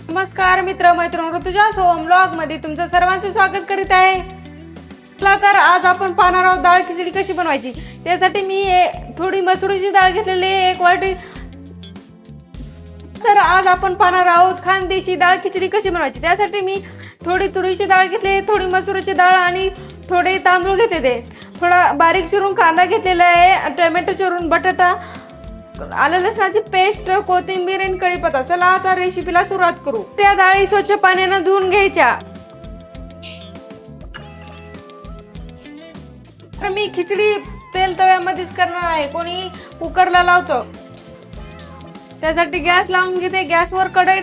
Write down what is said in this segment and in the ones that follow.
नमस्कार मित्र मैत्रिणी, ऋतुजा सोहम ब्लॉग मध्ये तुमचं सर्वांचे स्वागत करीत आहे। तर आज आपण पाहणार आहोत डाळ खिचडी कशी बनवायची। त्यासाठी मी थोडी मसुरीची डाळ घेतलेली आहे, 1 वाटी। तर आज आपण पाहणार आहोत खानदेशी डाळ खिचडी कशी बनवायची। त्यासाठी मी थोडी तुरीची डाळ घेतली, थोडी मसुरीची डाळ आणि थोडे तांदूळ घेतले। थोडा बारीक चिरून कांदा घेतलेला आहे, टोमॅटो चिरून, बटाटा, आलं लसणाची पेस्ट, कोथिंबीर आणि कढीपत्ता। चला आता रेसिपीला सुरुवात करू। त्या डाळी स्वच्छ पाण्याने धुवून घ्यायच्या। तर मी खिचडी तेल तव्यामध्येच करणार आहे, कोणी कुकरला लावतो। त्यासाठी गॅस लावून घेते, गॅसवर कढई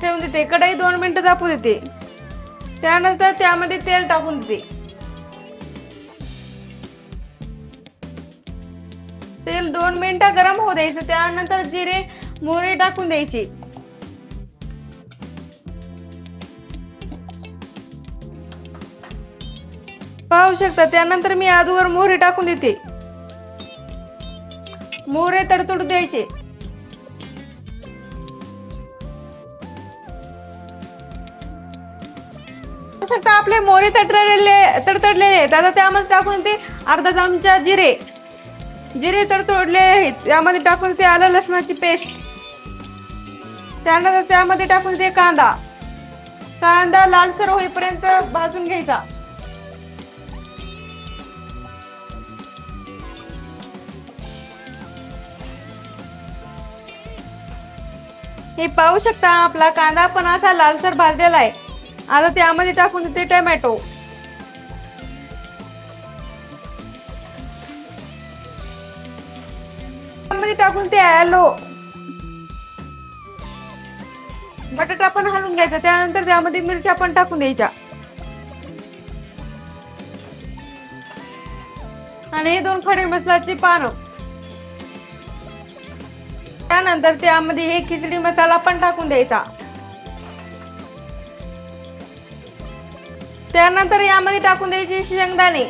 ठेवून देते। कढई 2 मिनिटं तापू देते। त्यानंतर त्यामध्ये तेल टाकून देते। तेल 2 मिनिटं गरम होऊ द्यायचं। त्यानंतर जिरे मोहरी टाकून द्यायची। पाहू शकता, त्यानंतर मी अगोदर मोहरी टाकून देते। मोहरी तडतडू द्यायचे। पाहू शकता आपले मोहरी तडतडलेले आहेत। आता त्यामध्ये टाकून देते अर्धा चमचा जिरे तडतडले आहेत। त्यामध्ये टाकून ते आलं लसणाची पेस्ट। त्यानंतर त्यामध्ये टाकून ते कांदा लालसर होईपर्यंत भाजून घ्यायचा। हे पाहू शकता आपला कांदा पण असा लालसर भाजलेला आहे। आता त्यामध्ये टाकून देते टोमॅटो। टाकून ते बटाटा पण हलवून घ्यायचा। त्यानंतर त्यामध्ये मिरच्या पण टाकून द्यायच्या आणि हे 2 खडे मसाल्याची पानं। त्यानंतर त्यामध्ये हे खिचडी मसाला पण टाकून द्यायचा। त्यानंतर यामध्ये टाकून द्यायचे शेंगदाणे,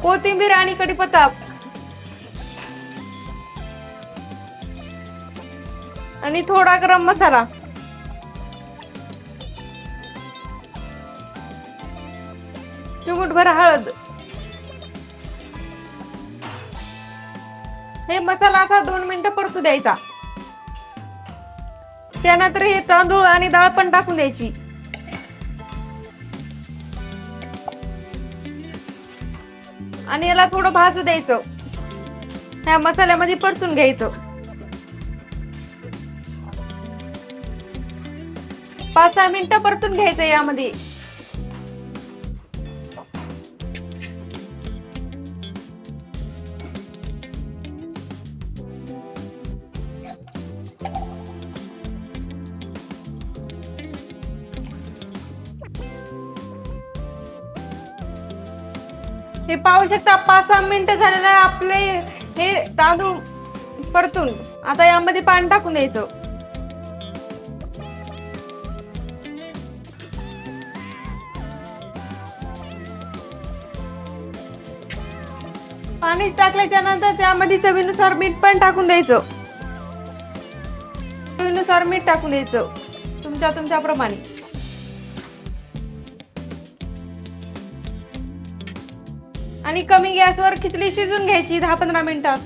कोथिंबीर आणि कढीपत्ता आणि थोडा गरम मसाला। चिमूटभर हळद। हे मसाला आता 2 मिनिटं परतू द्यायचा। त्यानंतर हे तांदूळ आणि डाळ पण टाकून द्यायची आणि याला थोडं भाजू द्यायचं। ह्या मसाल्यामध्ये परतून घ्यायचं। 5-6 मिनिटं परतून घ्यायचं यामध्ये। हे पाहू शकता 5-6 मिनिटं झालेलं आहे आपले हे तांदूळ परतून। आता यामध्ये पाणी टाकून द्यायचं। पाणी टाकल्याच्या नंतर त्यामध्ये चवीनुसार मीठ पण टाकून द्यायचं। चवीनुसार मीठ टाकून द्यायचं तुमच्या प्रमाणे। आणि कमी गॅसवर खिचडी शिजून घ्यायची 10-15 मिनिटात।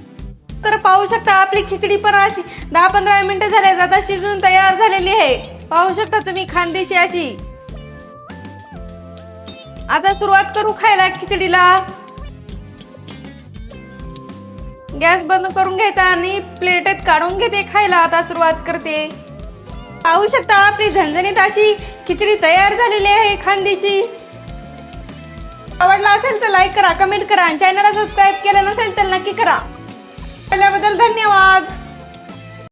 तर पाहू शकता आपली खिचडी पण 10-15 मिनिटं झाले, आता शिजून तयार झालेली आहे। पाहू शकता तुम्ही खानदेशी अशी। आता सुरुवात करू खायला खिचडीला। गॅस बंद करून घ्यायचा आणि प्लेटेत काढून घेते खायला। आता सुरुवात करते। पाहू शकता आपली झणझणीत अशी खिचडी तयार झालेली आहे खानदेशी। आवडला असेल तर लाईक करा, कमेंट करा आणि चॅनलला सबस्क्राईब केलं नसेल तर नक्की करा। त्याबद्दल धन्यवाद।